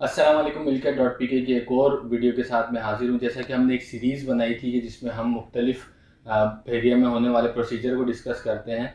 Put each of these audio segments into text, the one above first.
अस्सलाम वालेकुम। मिलकर.pk की एक और वीडियो के साथ मैं हाजिर हूँ। जैसा कि हमने एक सीरीज़ बनाई थी कि जिसमें हम मुख्तलिफ एरिया में होने वाले प्रोसीजर को डिस्कस करते हैं,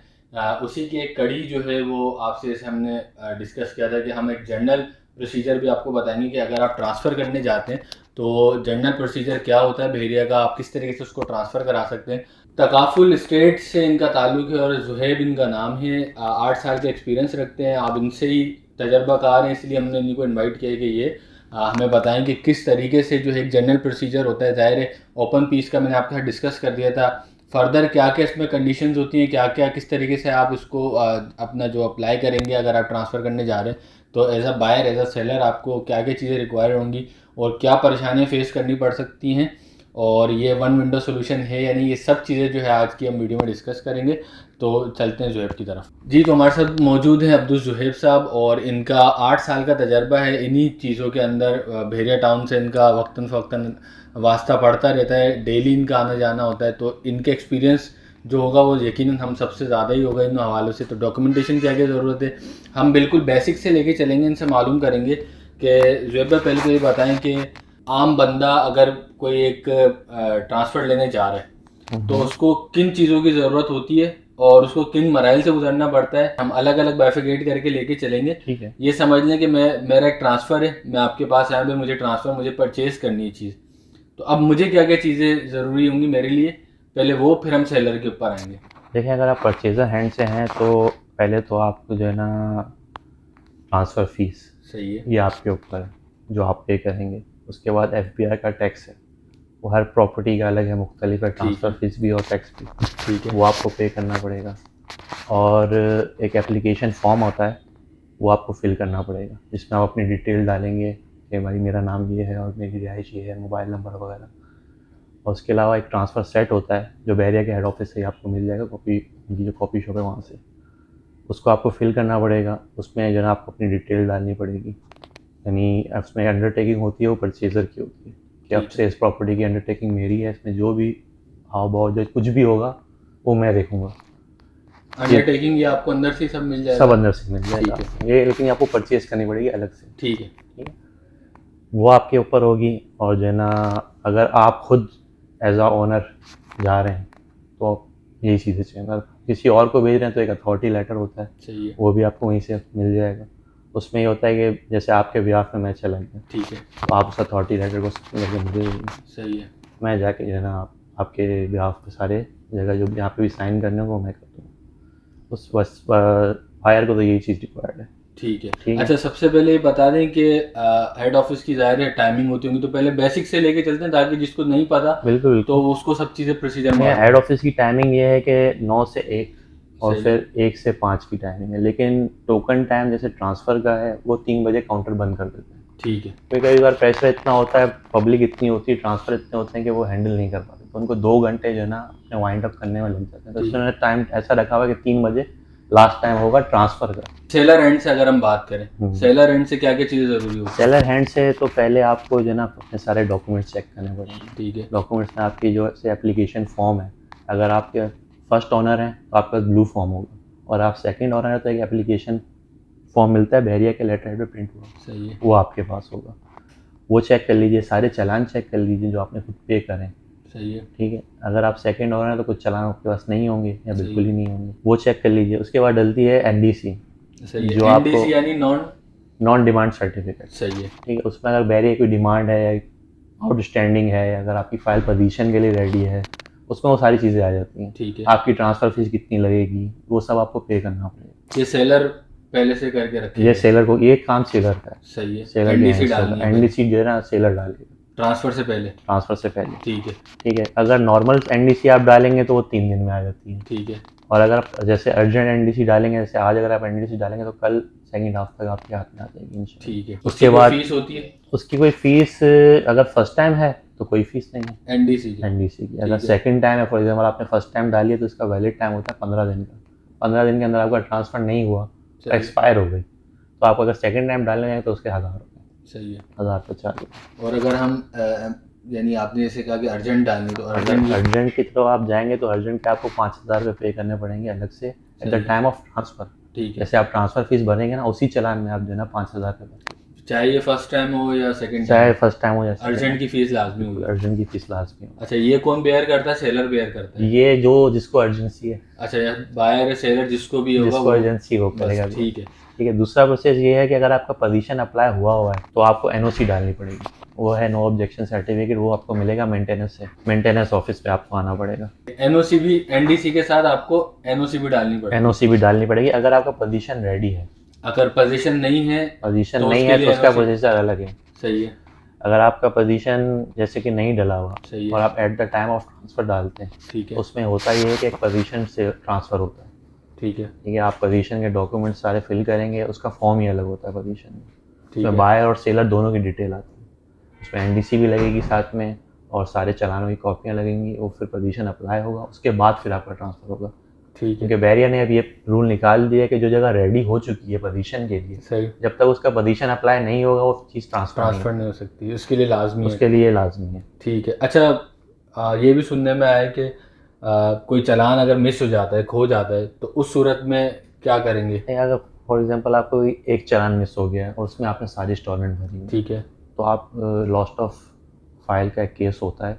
उसी की एक कड़ी जो है वो आपसे जैसे हमने डिस्कस किया था कि हम एक जनरल प्रोसीजर भी आपको बताएंगे कि अगर आप ट्रांसफ़र करने जाते हैं तो जनरल प्रोसीजर क्या होता है बहरिया का, आप किस तरीके से उसको ट्रांसफ़र करा सकते हैं। तकाफुल स्टेट से इनका ताल्लुक़ है और जुहैब इनका नाम है। 8 साल का एक्सपीरियंस रखते हैं, आप इनसे ही तजर्बाकार हैं, इसलिए हमने इन्हीं को इनवाइट किया है कि ये हमें बताएं कि किस तरीके से जो है एक जनरल प्रोसीजर होता है। ज़ाहिर है ओपन पीस का मैंने आपके साथ डिस्कस कर दिया था। फर्दर क्या क्या इसमें कंडीशंस होती हैं, क्या क्या किस तरीके से आप इसको अपना जो अप्लाई करेंगे अगर आप ट्रांसफ़र करने जा रहे हैं, तो as a buyer as a seller आपको क्या क्या चीज़ें रिक्वायर होंगी और क्या परेशानियाँ फेस करनी पड़ सकती हैं, और ये वन विंडो सोल्यूशन है या नहीं, ये सब चीज़ें जो है आज की हम वीडियो में डिस्कस करेंगे। तो चलते हैं जुहैब की तरफ। जी, तो हमारे साथ मौजूद हैं अब्दुल जुहैब साहब, और इनका 8 साल का तजर्बा है इन्हीं चीज़ों के अंदर। बहरिया टाउन से इनका वक्तन फ़वक्तन वास्ता पड़ता रहता है, डेली इनका आना जाना होता है, तो इनके एक्सपीरियंस जो होगा वो यकीनन हम सबसे ज़्यादा ही होगा इन हवालों से। तो डॉक्यूमेंटेशन की क्या ज़रूरत है, हम बिल्कुल बेसिक से लेके चलेंगे, इनसे मालूम करेंगे कि जुहैब भाई पहले तो ये बताएं कि आम बंदा अगर कोई एक ट्रांसफ़र लेने जा रहा है तो उसको किन चीज़ों की ज़रूरत होती है और उसको किन मराइल से गुजरना पड़ता है, हम अलग अलग बाइफिकेट करके लेके चलेंगे। ठीक है। ये समझ लें कि मेरा एक ट्रांसफ़र है, मैं आपके पास आया, मुझे ट्रांसफ़र, मुझे परचेज़ करनी है चीज़, तो अब मुझे क्या क्या चीज़ें ज़रूरी होंगी मेरे लिए, पहले वो, फिर हम सेलर के ऊपर आएंगे। देखिए, अगर आप परचेज़र हैंड से हैं तो पहले तो आपको जो है ना ट्रांसफ़र फ़ीस, सही है। ये आपके ऊपर है जो आप पे करेंगे। उसके बाद एफबीआई का टैक्स है, वो हर प्रॉपर्टी का अलग है, मुख्तलिफ है, ठीक ट्रांसफ़र है। फ़ीस भी और टैक्स भी, ठीक है। वो आपको पे करना पड़ेगा। और एक एप्लीकेशन फ़ॉर्म होता है, वो आपको फ़िल करना पड़ेगा, जिसमें आप अपनी डिटेल डालेंगे कि भाई मेरा नाम ये है और मेरी रिहाइश ये है, मोबाइल नंबर वगैरह। और उसके अलावा एक ट्रांसफ़र सेट होता है जो बहरिया के हेड ऑफिस से ही आपको मिल जाएगा, कॉपी, उनकी जो कॉपी शॉप है वहाँ से, उसको आपको फ़िल करना पड़ेगा। उसमें जो है आपको अपनी डिटेल डालनी पड़ेगी, यानी उसमें अंडरटेकिंग होती है वो परचेज़र की होती है कि अब ठीक से है। इस प्रॉपर्टी की अंडरटेकिंग मेरी है, इसमें जो भी हाव भाव जो कुछ भी होगा वो मैं देखूँगा। ये अंडरटेकिंग ये आपको अंदर से ही सब मिल सब जाएगा। अंदर से मिल ठीक जाएगा, है। ये लेकिन आपको परचेज़ करनी पड़ेगी अलग से। ठीक है। ठीक है, वो आपके ऊपर होगी। और जो है ना, अगर आप खुद एज आ ओनर जा रहे हैं तो यही चीज़ें चाहिए। अगर किसी और को भेज रहे हैं तो एक अथॉरिटी लेटर होता है, सही है। वो भी आपको वहीं से मिल जाएगा। उसमें ये होता है कि जैसे आपके ब्याह में मैं चला गया ठीक है। तो आप उस अथॉरिटी लेटर को लेकर मुझे देंगे। सही है। मैं जाके जो है ना आपके ब्याह पे सारे जगह जो यहाँ पे भी साइन करने हो वो मैं कर दूँगा। उस बस फायर को तो यही चीज़ रिक्वायर्ड है। ठीक है। ठीक है। अच्छा, सबसे पहले ये बता दें कि हेड ऑफिस की ज़ाहिर है टाइमिंग होती होंगी, तो पहले बेसिक से लेके चलते हैं ताकि जिसको नहीं पता बिल्कुल तो बिल्कुल। उसको सब चीज़ें प्रोसीजर नहीं, मालूम हेड हो। ऑफिस की टाइमिंग ये है कि 9 से 1 और सही है। फिर 1 से 5 की टाइमिंग है, लेकिन टोकन टाइम जैसे ट्रांसफ़र का है वो 3 बजे काउंटर बंद कर देते हैं। ठीक है। क्योंकि कई बार प्रेशर इतना होता है, पब्लिक इतनी होती है, ट्रांसफ़र इतने होते हैं कि वो हैंडल नहीं कर पाते, तो उनको 2 घंटे जो है ना अपने वाइंड अप करने में लग जाते हैं। तो ठीक इसलिए है। उन्होंने टाइम ऐसा रखा हुआ है कि 3 बजे लास्ट टाइम होगा ट्रांसफ़र का। सेलर एंड से अगर हम बात करें, सेलर एंड से क्या क्या चीज़ें ज़रूरी होती हैं? सेलर हैंड से तो पहले आपको जो है ना अपने सारे डॉक्यूमेंट्स चेक करने पड़ेंगे। ठीक है। डॉक्यूमेंट्स में आपकी जो से एप्लीकेशन फॉर्म है, अगर आपके फर्स्ट ओनर हैं तो आपका ब्लू फॉर्म होगा, और आप सेकंड ओनर है तो एक एप्लीकेशन फॉर्म मिलता है बहरिया के लेटर हेड पे प्रिंट हुआ, सही है। वो आपके पास होगा। वो चेक कर लीजिए, सारे चालान चेक कर लीजिए जो आपने खुद पे करें। सही है। ठीक है, अगर आप सेकंड ओनर हैं तो कुछ चालान आपके पास नहीं होंगे या सही बिल्कुल है। ही नहीं होंगे, वो चेक कर लीजिए। उसके बाद डलती है एनडीसी, सही जो है। आपको एनडीसी यानी नॉन। Non demand certificate. सही है। ठीक है, उसमें अगर बहरिया कोई डिमांड है या आउटस्टैंडिंग है, अगर आपकी फ़ाइल पोजीशन के लिए रेडी है, उसमें वो सारी चीज़ें आ जाती हैं। ठीक है। आपकी ट्रांसफ़र फ़ीस कितनी लगेगी, वो सब आपको पे करना पड़ेगा। ये सेलर पहले से करके ये रखेगा। सेलर को, ये काम सेलर का है, सही है। सेलर के एनडीसी हैंड से डालनी होगा। है पहले एनडीसी जो है ना सेलर डालेगा ट्रांसफ़र से पहले। ट्रांसफ़र से पहले। ठीक है। ठीक है, अगर नॉर्मल एनडीसी आप डालेंगे तो वो 3 दिन में आ जाती है। ठीक है। और अगर आप जैसे अर्जेंट एनडीसी डालेंगे, जैसे आज अगर आप एनडीसी डालेंगे तो कल सेकंड हाफ तक आपके हाथ में आ जाएगी इंशाल्लाह। ठीक है। उसकी उसके कोई बाद फीस होती है? उसकी कोई फ़ीस, अगर फर्स्ट टाइम है तो कोई फ़ीस नहीं है एनडीसी की। एनडीसी की। अगर ठीक है। सेकंड टाइम है, फॉर एग्जांपल आपने फर्स्ट टाइम डाली है तो इसका वैलिड टाइम होता है 15 दिन का। 15 दिन के अंदर आपका ट्रांसफ़र नहीं हुआ तो सही है। एक्सपायर हो गई, तो आप अगर सेकंड टाइम डालने जाएँ तो उसके 1000 रुपये, सही है। 1000 रुपये चार्ज। और अगर हम यानी आपने जैसे कहा कि अर्जेंट डालनी, तो अगर अर्जेंट भी। अर्जेंट की तरफ आप जाएंगे तो अर्जेंट के आपको 5000 रुपये पे करने पड़ेंगे अलग से एट सही द है। Time of transfer. ठीक है। जैसे आप ट्रांसफ़र फीस भरेंगे ना, उसी चालान में आप जो है ना 5000 रुपये भरेंगे। चाहे ये फर्स्ट टाइम हो या सेकंड चाहे टाइम, फर्स्ट टाइम हो या अर्जेंट की फीस लाजमी होगी। अर्जेंट की फीस लाजमी हो। अच्छा, ये कौन बेयर करता है? सेलर बेयर करता है? ये जो जिसको अर्जेंसी है, अच्छा, या बायर है सेलर जिसको भी होगा जिसको वो, अर्जेंसी हो बस करेगा। ठीक है। ठीक है। दूसरा प्रोसेस ये है कि अगर आपका पोजीशन अप्लाई हुआ है तो आपको एनओसी डालनी पड़ेगी। वो है नो ऑब्जेक्शन सर्टिफिकेट, वो आपको मिलेगा मेंटेनेंस से। मेंटेनेंस ऑफिस पे आपको आना पड़ेगा। एनओसी भी, एनडीसी के साथ आपको एनओसी भी डालनी पड़ेगी। एनओसी भी डालनी पड़ेगी अगर आपका पोजीशन रेडी है। अगर पोजीशन नहीं है, पोजीशन तो नहीं उसके है लिए तो उसका NOC प्रोसीजर अलग है। सही है। अगर आपका पोजीशन जैसे कि नहीं डला हुआ सही है। और आप at the time of transfer डालते हैं, ठीक है। उसमें होता ये है कि एक पोजीशन से ट्रांसफ़र होता है। ठीक है। ठीक है। आप पोजीशन के डॉक्यूमेंट सारे फिल करेंगे, उसका फॉर्म ही अलग होता है पोजीशन में। ठीक उसमें है। बायर और सेलर दोनों की डिटेल आती है। उसमें एनडीसी भी लगेगी साथ में और सारे चालानों की कॉपियाँ लगेंगी। वो फिर पोजीशन अप्लाई होगा, उसके बाद फिर आपका ट्रांसफ़र होगा। ठीक है। क्योंकि बैरियर ने अब ये रूल निकाल दिया कि जो जगह रेडी हो चुकी है पोजीशन के लिए, सही, जब तक उसका पोजीशन अप्लाई नहीं होगा वो चीज़ ट्रांसफ़र नहीं हो सकती, उसके लिए लाजमी है। उसके लिए लाजमी है। ठीक है। अच्छा, ये भी सुनने में आया है कि कोई चालान अगर मिस हो जाता है, खो जाता है, तो उस सूरत में क्या करेंगे? अगर फॉर एग्जांपल आपको एक चालान मिस हो गया है और उसमें आपने सारी इंस्टॉलमेंट भरी है, ठीक है। तो आप लॉस्ट ऑफ फाइल का एक केस होता है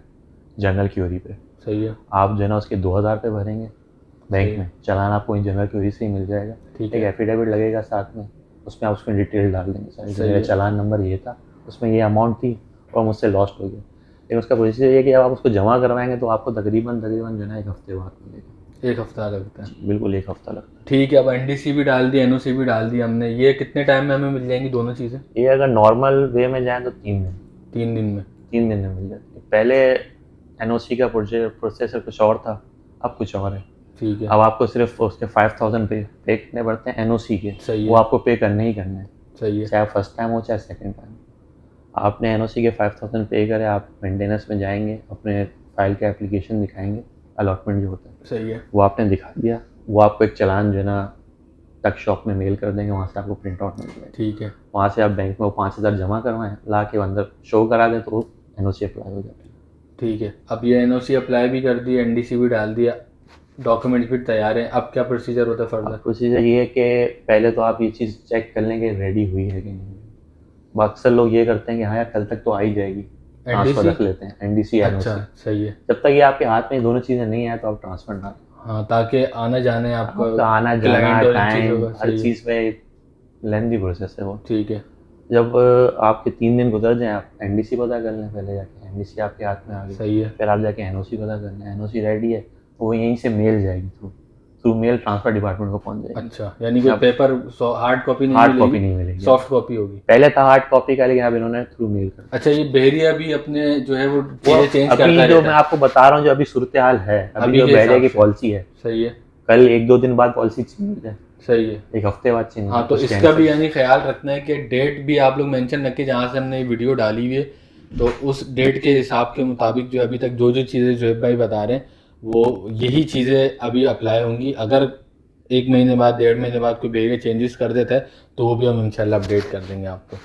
जनरल क्यूरी पे। सही है। आप जो है ना उसके 2000 पे भरेंगे बैंक में, चालान आपको जनरल क्यूरी से ही मिल जाएगा। ठीक एक है। एफिडेविट लगेगा साथ में, उसमें आप उसमें डिटेल डाल देंगे सारी, सही मेरा है। चालान नंबर ये था, उसमें ये अमाउंट थी और मुझसे लॉस्ट हो गया। लेकिन उसका प्रोसीजर ये है कि जब आप उसको जमा करवाएंगे तो आपको तकरीबन जो है ना 1 हफ्ते बाद मिलेगा। 1 हफ्ता लगता है? बिल्कुल 1 हफ्ता लगता है। ठीक है। अब एनडीसी भी डाल दी, एनओसी भी डाल दी हमने, ये कितने टाइम में हमें मिल जाएंगी दोनों चीज़ें? ये अगर नॉर्मल वे में जाए तो 3 दिन, 3 दिन में? 3 दिन में मिल जाती है। पहले एनओसी का प्रोसेसर कुछ और था, अब कुछ और है। ठीक है। अब आपको सिर्फ उसके 5000 पे करने पड़ते हैं एनओसी के। सही वो है। आपको पे करने ही करने हैं, सही है। चाहे फर्स्ट टाइम हो चाहे सेकंड टाइम। आपने एनओसी के 5000 पे करे, आप मेंटेनेंस में जाएंगे, अपने फाइल का एप्लीकेशन दिखाएंगे, अलॉटमेंट जो होता है सही है। वो आपने दिखा दिया, वो आपको एक चालान जो है ना तक शॉप में मेल कर देंगे, वहाँ से आपको प्रिंट आउट मिल जाएगा। ठीक है। वहाँ से आप बैंक में वो 5000 जमा करवाएं, ला के अंदर शो करा दें तो एनओसी अप्लाई हो जाता है। ठीक है। अब ये एनओसी अप्लाई भी कर दी, एनडीसी भी डाल दिया, डॉक्यूमेंट भी तैयार हैं, अब क्या प्रोसीजर होता है फर्दर? प्रोसीजर ये है कि पहले तो आप ये चीज़ चेक कर लें कि रेडी हुई है कि नहीं। अक्सर लोग ये करते हैं कि हाँ यार कल तक तो आ ही जाएगी, ट्रांसफ़र रख लेते हैं एनडीसी एनओसी। अच्छा, सही है। जब तक ये आपके हाथ में ये दोनों चीज़ें नहीं आए तो आप ट्रांसफ़र ना करें। हाँ, ताकि आना जाने आपका आना जाना client और इन टाइम चीज़ों का, हर सही है। चीज़ में लेंदी प्रोसेस है वो। ठीक है। जब आपके 3 दिन गुजर जाएँ, आप एनडीसी पता कर लें पहले जाके, एनडीसी आपके हाथ में आ गई। सही है। फिर आप जाके एनओसी पता कर लें, एनओसी रेडी है वो यहीं से मेल जाएगी, थ्रू मेल ट्रांसफ़र डिपार्टमेंट को पहुंच जाएगी। अच्छा, यानी कोई पेपर हार्ड कॉपी नहीं हार्ड कॉपी मिलेगी, नहीं मिलेगी, सॉफ्ट कॉपी होगी। पहले था हार्ड कॉपी का, लेकिन अब इन्होंने थ्रू मेल कर दिया। अच्छा, ये बहरिया भी अपने जो है वो चीज़ें चेंज अभी करता जो रहता मैं है? आपको बता रहा हूँ, जो अभी सूरत हाल है, अभी जो के बैरिया हिसाब की से। पॉलिसी है, सही है। कल 1-2 दिन बाद पॉलिसी चेंज हो जाए, सही है। 1 हफ्ते बाद चेंज। हाँ, तो इसका भी यानी ख्याल रखना है कि डेट भी आप लोग मेंशन रखें जहाँ से हमने ये वीडियो डाली हुई है, तो उस डेट के हिसाब के मुताबिक जो अभी तक जो चीज़ें जोहेब भाई बता रहे हैं वो यही चीज़ें अभी अप्लाई होंगी। अगर 1 महीने बाद, 1.5 महीने बाद कोई बेहतर चेंजेस कर देता है तो वो भी हम इंशाल्लाह अपडेट कर देंगे आपको।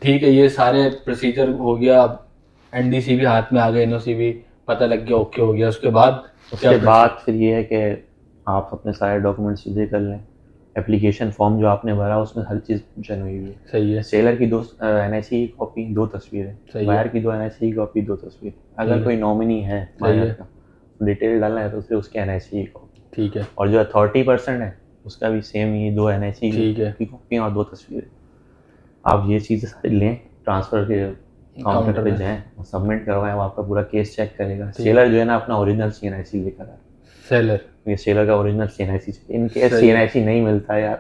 ठीक है, ये सारे प्रोसीजर हो गया। अब एनडीसी भी हाथ में आ गए, एनओसी भी पता लग गया, ओके हो गया, उसके बाद फिर ये है कि आप अपने सारे डॉक्यूमेंट सीधे कर लें। एप्लीकेशन फॉर्म जो आपने भरा उसमें हर चीज़ मेंशन हुई हुई है। सही है। सेलर की 2 एनआईसी की कॉपी, 2 तस्वीरें, सही है। बायर की 2 एनआईसी की कॉपी, 2 तस्वीर। ठीक अगर है। कोई नॉमिनी है सही बायर है। का, डिटेल डालना है तो फिर उसके एनआईसी की कॉपी। ठीक है। और जो अथॉरिटी पर्सन है उसका भी सेम ही 2 एनआईसी ठीक है। की कॉपी और 2 तस्वीरें। आप ये चीज़ें सारी लें, ट्रांसफ़र के काउंटर पे जाएँ, सबमिट करवाएं, वो आपका पूरा केस चेक करेगा। सेलर जो है ना अपना ओरिजिनल सीएनआईसी लेकर आए। सेलर, ये सेलर का ओरिजिनल सीएनआईसी चाहिए। इन केस सही है। सीएनआईसी नहीं मिलता है यार,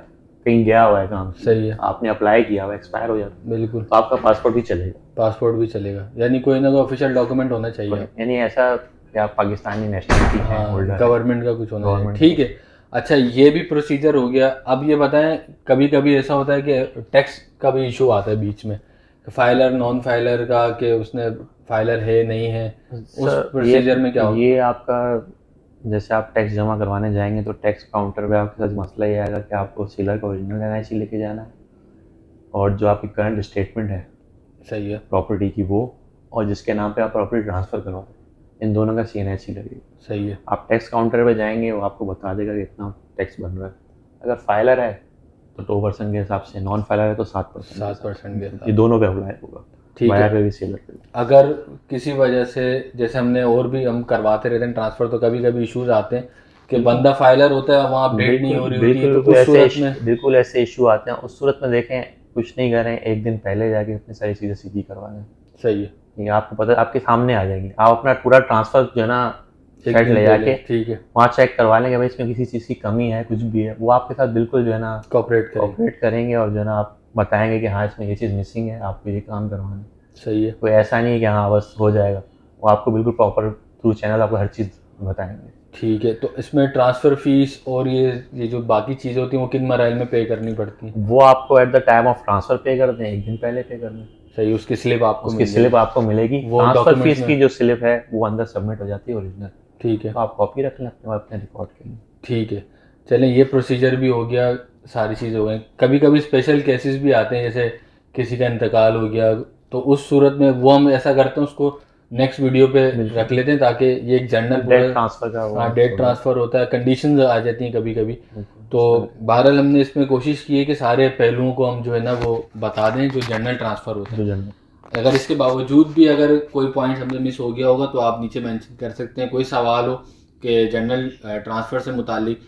कहीं गया हुआ है काम, सही है। आपने अप्लाई किया हुआ, एक्सपायर हो जाता है, बिल्कुल, तो आपका पासपोर्ट भी चलेगा। पासपोर्ट भी चलेगा, यानी कोई ना कोई ऑफिशियल डॉक्यूमेंट होना चाहिए। यानी ऐसा कि आप पाकिस्तानी नेशनलिटी हैं, हाँ, होल्डर गवर्नमेंट का कुछ होना चाहिए। गवर्नमेंट। ठीक है। अच्छा, ये भी प्रोसीजर हो गया। अब ये बताएं, कभी कभी ऐसा होता है कि टैक्स का भी इशू आता है बीच में, फाइलर नॉन फाइलर का, कि उसने फाइलर है नहीं है, उस प्रोसीजर में क्या होगा? ये आपका जैसे आप टैक्स जमा करवाने जाएंगे तो टैक्स काउंटर पे आपके साथ मसला ये आएगा कि आपको सेलर का ओरिजिनल एनआईसी लेके जाना है, और जो आपकी करंट स्टेटमेंट है सही है। प्रॉपर्टी की वो, और जिसके नाम पे आप प्रॉपर्टी ट्रांसफ़र करवा रहे हैं, इन दोनों का सीएनआईसी लगेगा। सही है। आप टैक्स काउंटर पे जाएंगे, वो आपको बता देगा कि इतना टैक्स बन रहा है। अगर फाइलर है तो टॉप वर्जन के हिसाब से नॉन फाइलर है तो 7%। 7% के ये दोनों पे अप्लाई होगा, ठीक है। बायर पे भी सेलर पे भी। अगर किसी वजह से जैसे हमने और भी हम करवाते रहते हैं ट्रांसफ़र, तो कभी कभी इश्यूज आते हैं कि बंदा फाइलर होता है वहाँ अपडेट नहीं हो रही होती है, तो उस सूरत में बिल्कुल ऐसे इशू आते हैं। उस सूरत में देखें, कुछ नहीं कर रहे हैं, एक दिन पहले जाके अपनी सारी चीज़ें सीधी करवा लें। सही है, ये आपको पता है, आपके सामने आ जाएंगी। आप अपना पूरा ट्रांसफ़र जो है ना साइट ले जाके ठीक है, वहाँ चेक करवा लेंगे भाई इसमें किसी चीज़ की कमी है, कुछ भी है, वो आपके साथ बिल्कुल जो है ना कॉपरेट करेंगे और जो है ना आप बताएंगे कि हाँ इसमें ये चीज़ मिसिंग है, आपको ये काम करवाना है। सही है, कोई ऐसा नहीं है कि हाँ बस हो जाएगा, वो आपको बिल्कुल प्रॉपर थ्रू चैनल आपको हर चीज़ बताएंगे। ठीक है। तो इसमें ट्रांसफ़र फ़ीस और ये जो बाकी चीज़ें होती हैं वो किन मराइल में पे करनी पड़ती हैं? वो आपको at the time of transfer पे कर दें, एक दिन पहले पे कर दें। सही, उसकी स्लिप आपको उसकी मिल स्लिप जाएगी। आपको मिलेगी, वो ट्रांसफ़र डॉक्यूमेंट्स फीस में की जो स्लिप है वो अंदर सबमिट हो जाती है ओरिजिनल। ठीक है, तो आप कॉपी रख लें अपने रिकॉर्ड के लिए। ठीक है। चलें, ये प्रोसीजर भी हो गया, सारी चीज़ हो गई। कभी कभी स्पेशल केसेस भी आते हैं, जैसे किसी का इंतकाल हो गया, तो उस सूरत में वो हम ऐसा करते हैं उसको नेक्स्ट वीडियो पे रख लेते हैं, ताकि ये एक जनरल डेट ट्रांसफ़र का हाँ, डेट ट्रांसफ़र होता है, कंडीशंस आ जाती हैं कभी कभी। तो बिल्कुल। बहरहाल हमने इसमें कोशिश की है कि सारे पहलुओं को हम जो है ना वो बता दें जो जनरल ट्रांसफ़र होता है। जो जनरल अगर इसके बावजूद भी अगर कोई पॉइंट हमसे मिस हो गया होगा तो आप नीचे मेंशन कर सकते हैं। कोई सवाल हो कि जनरल ट्रांसफ़र से मुतालिक,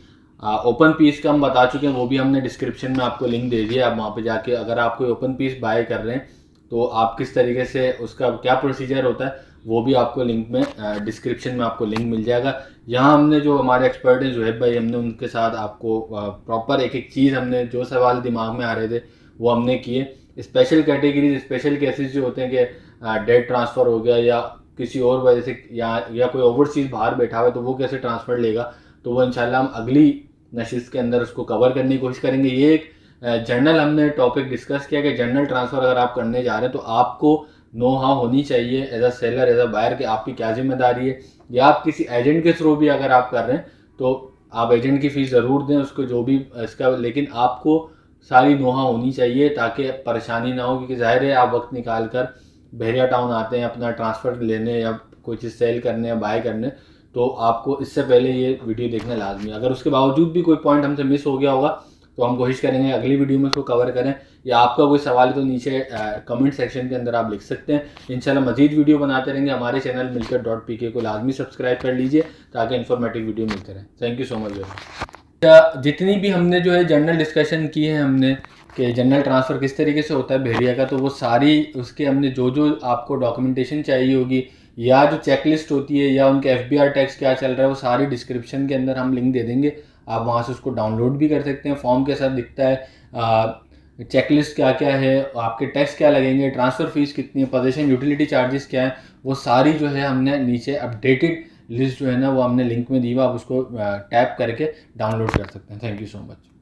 ओपन पीस का हम बता चुके हैं, वो भी हमने डिस्क्रिप्शन में आपको लिंक दे दिया। आप वहाँ पे जाके अगर आप कोई ओपन पीस बाय कर रहे हैं तो आप किस तरीके से उसका क्या प्रोसीजर होता है वो भी आपको लिंक में डिस्क्रिप्शन में आपको लिंक मिल जाएगा। यहाँ हमने जो हमारे एक्सपर्ट हैं जुहैब भाई, हमने उनके साथ आपको प्रॉपर एक एक चीज़, हमने जो सवाल दिमाग में आ रहे थे वो हमने किए। स्पेशल कैटेगरीज, स्पेशल केसेस जो होते हैं कि डेट ट्रांसफ़र हो गया या किसी और वजह से, या कोई ओवरसीज़ बाहर बैठा हुआ है तो वो कैसे ट्रांसफ़र लेगा, तो वो इंशाल्लाह हम अगली नशिस्त के अंदर उसको कवर करने की कोशिश करेंगे। ये एक जनरल हमने टॉपिक डिस्कस किया कि जनरल ट्रांसफ़र अगर आप करने जा रहे हैं तो आपको नो हाउ होनी चाहिए as a seller, as a buyer, कि आपकी क्या जिम्मेदारी है। या आप किसी एजेंट के थ्रू भी अगर आप कर रहे हैं तो आप एजेंट की फ़ीस ज़रूर दें उसको, जो भी इसका, लेकिन आपको सारी नो हाउ होनी चाहिए ताकि परेशानी ना हो। क्योंकि ज़ाहिर है आप वक्त निकाल कर बहरिया टाउन आते हैं अपना ट्रांसफ़र लेने या कोई चीज़ सेल करने या बाय करने, तो आपको इससे पहले ये वीडियो देखना लाजमी है। अगर उसके बावजूद भी कोई पॉइंट हमसे मिस हो गया होगा तो हम कोशिश करेंगे अगली वीडियो में उसको कवर करें, या आपका कोई सवाल है तो नीचे कमेंट सेक्शन के अंदर आप लिख सकते हैं। इंशाल्लाह मजीद वीडियो बनाते रहेंगे। हमारे चैनल मिलकर.pk को लाजमी सब्सक्राइब कर लीजिए ताकि इन्फॉर्मेटिव वीडियो मिलते रहें। Thank you so much. जितनी भी हमने जो है जनरल डिस्कशन की है हमने कि जनरल ट्रांसफ़र किस तरीके से होता है बहरिया का, तो वो सारी उसके हमने जो जो आपको डॉक्यूमेंटेशन चाहिए होगी या जो चेकलिस्ट होती है या उनके FBR टैक्स क्या चल रहा है वो सारी डिस्क्रिप्शन के अंदर हम लिंक दे देंगे। आप वहाँ से उसको डाउनलोड भी कर सकते हैं। फॉर्म के साथ दिखता है चेकलिस्ट क्या क्या है, आपके टैक्स क्या लगेंगे, ट्रांसफ़र फ़ीस कितनी है, पोजीशन यूटिलिटी चार्जेस क्या है, वो सारी जो है हमने नीचे अपडेटेड लिस्ट जो है ना वो हमने लिंक में दी हुआ, आप उसको टैप करके डाउनलोड कर सकते हैं। Thank you so much.